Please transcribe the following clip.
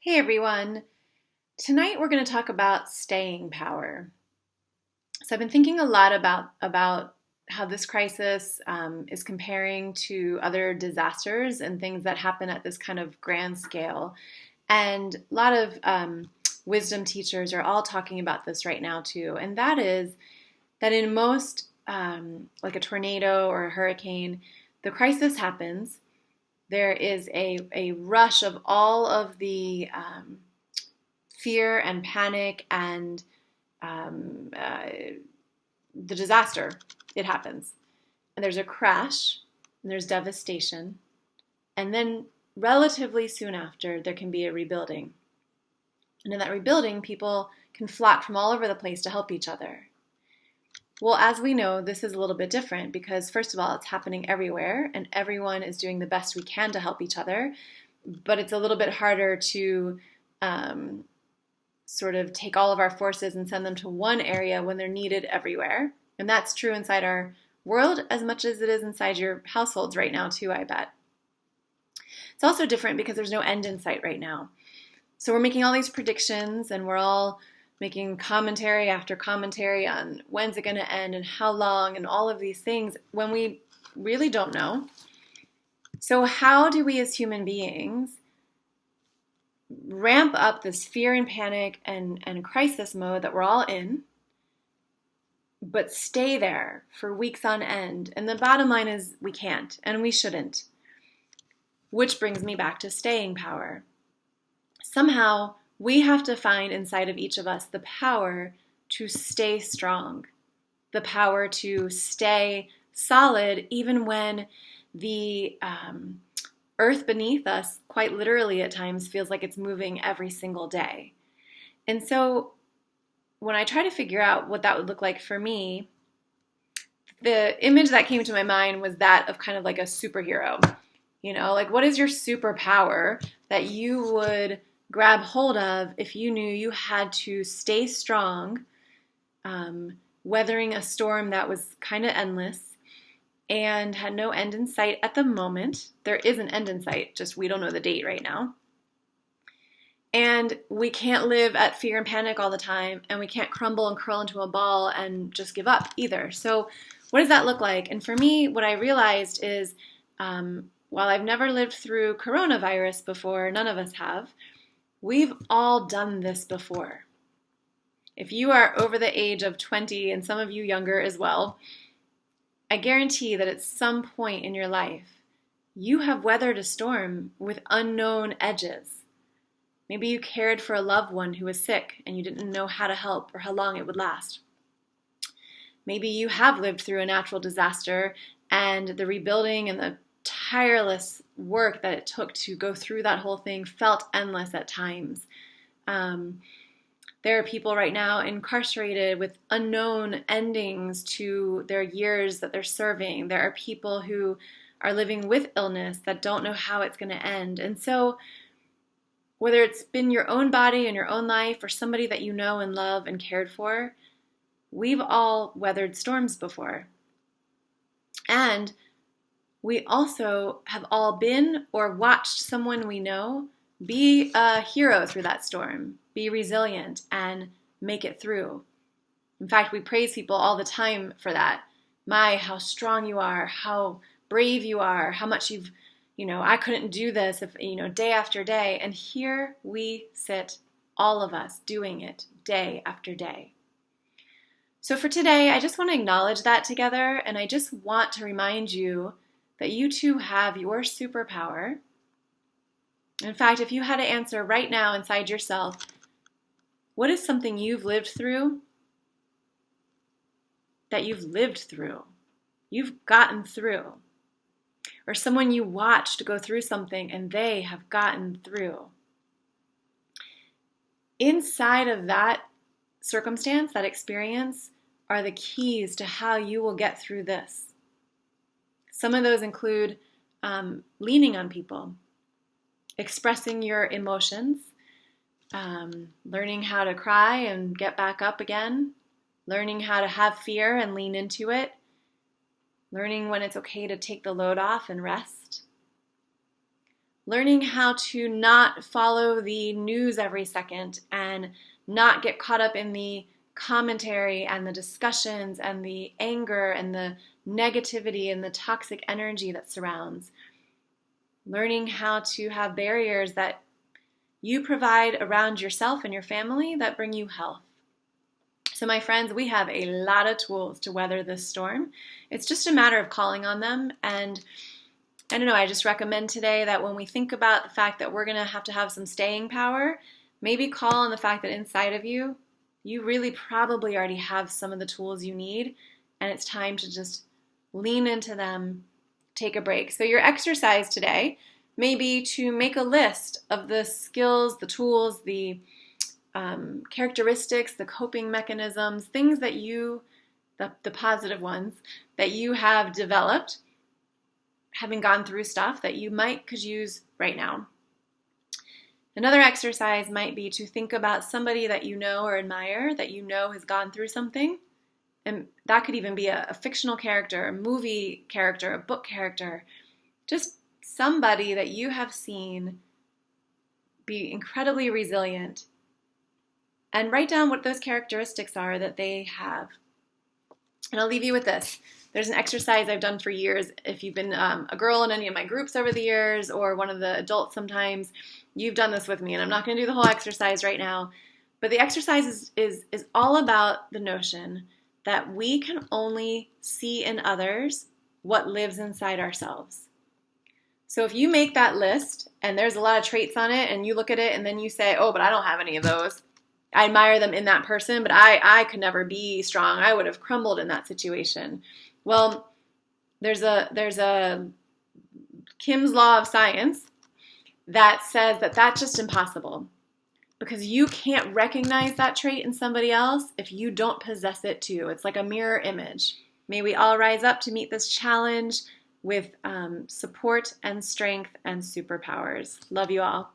Hey everyone. Tonight we're going to talk about staying power. So I've been thinking a lot about how this crisis is comparing to other disasters and things that happen at this kind of grand scale. And a lot of wisdom teachers are all talking about this right now too. And that is that in most, like a tornado or a hurricane, the crisis happens. There is a rush of all of the fear and panic and um, uh, the disaster. It happens. And there's a crash, and there's devastation. And then, relatively soon after, there can be a rebuilding. And in that rebuilding, people can flock from all over the place to help each other. Well, as we know, this is a little bit different because, first of all, it's happening everywhere, and everyone is doing the best we can to help each other. But it's a little bit harder to sort of take all of our forces and send them to one area when they're needed everywhere. And that's true inside our world as much as it is inside your households right now, too, I bet. It's also different because there's no end in sight right now. So we're making all these predictions and we're all making commentary after commentary on when's it going to end and how long and all of these things when we really don't know. So how do we as human beings ramp up this fear and panic and crisis mode that we're all in, but stay there for weeks on end? And the bottom line is we can't and we shouldn't. Which brings me back to staying power. Somehow we have to find inside of each of us the power to stay strong, the power to stay solid even when the earth beneath us, quite literally at times, feels like it's moving every single day. And so when I try to figure out what that would look like for me, the image that came to my mind was that of kind of like a superhero. You know, like what is your superpower that you would grab hold of if you knew you had to stay strong, weathering a storm that was kind of endless and had no end in sight at the moment? There is an end in sight, just we don't know the date right now. And we can't live at fear and panic all the time, and we can't crumble and curl into a ball and just give up either. So what does that look like? And for me, what I realized is, while I've never lived through coronavirus before, none of us have, we've all done this before. If you are over the age of 20, and some of you younger as well, I guarantee that at some point in your life, you have weathered a storm with unknown edges. Maybe you cared for a loved one who was sick and you didn't know how to help or how long it would last. Maybe you have lived through a natural disaster and the rebuilding and the tireless work that it took to go through that whole thing felt endless at times. There are people right now incarcerated with unknown endings to their years that they're serving. There are people who are living with illness that don't know how it's going to end. And so whether it's been your own body and your own life or somebody that you know and love and cared for, we've all weathered storms before. And we also have all been or watched someone we know be a hero through that storm, be resilient, and make it through. In fact, we praise people all the time for that. My, how strong you are, how brave you are, how much you've, I couldn't do this if, day after day. And here we sit, all of us, doing it day after day. So for today, I just want to acknowledge that together, and I just want to remind you that you too have your superpower. In fact, if you had to answer right now inside yourself, what is something you've lived through that you've lived through? You've gotten through. Or someone you watched go through something and they have gotten through. Inside of that circumstance, that experience, are the keys to how you will get through this. Some of those include leaning on people, expressing your emotions, learning how to cry and get back up again, learning how to have fear and lean into it, learning when it's okay to take the load off and rest, learning how to not follow the news every second and not get caught up in the commentary and the discussions and the anger and the negativity and the toxic energy that surrounds. Learning how to have barriers that you provide around yourself and your family that bring you health. So my friends, we have a lot of tools to weather this storm. It's just a matter of calling on them. And I don't know, I just recommend today that when we think about the fact that we're going to have some staying power, maybe call on the fact that inside of you, you really probably already have some of the tools you need, and it's time to just lean into them, take a break. So your exercise today may be to make a list of the skills, the tools, the characteristics, the coping mechanisms, things that the positive ones, that you have developed, having gone through stuff that you could use right now. Another exercise might be to think about somebody that you know or admire, that you know has gone through something. And that could even be a fictional character, a movie character, a book character. Just somebody that you have seen be incredibly resilient. And write down what those characteristics are that they have. And I'll leave you with this. There's an exercise I've done for years. If you've been a girl in any of my groups over the years, or one of the adults sometimes, you've done this with me. And I'm not going to do the whole exercise right now. But the exercise is all about the notion that we can only see in others what lives inside ourselves. So if you make that list, and there's a lot of traits on it, and you look at it, and then you say, oh, but I don't have any of those. I admire them in that person, but I could never be strong. I would have crumbled in that situation. Well, there's a Kim's law of science that says that that's just impossible, because you can't recognize that trait in somebody else if you don't possess it too. It's like a mirror image. May we all rise up to meet this challenge with support and strength and superpowers. Love you all.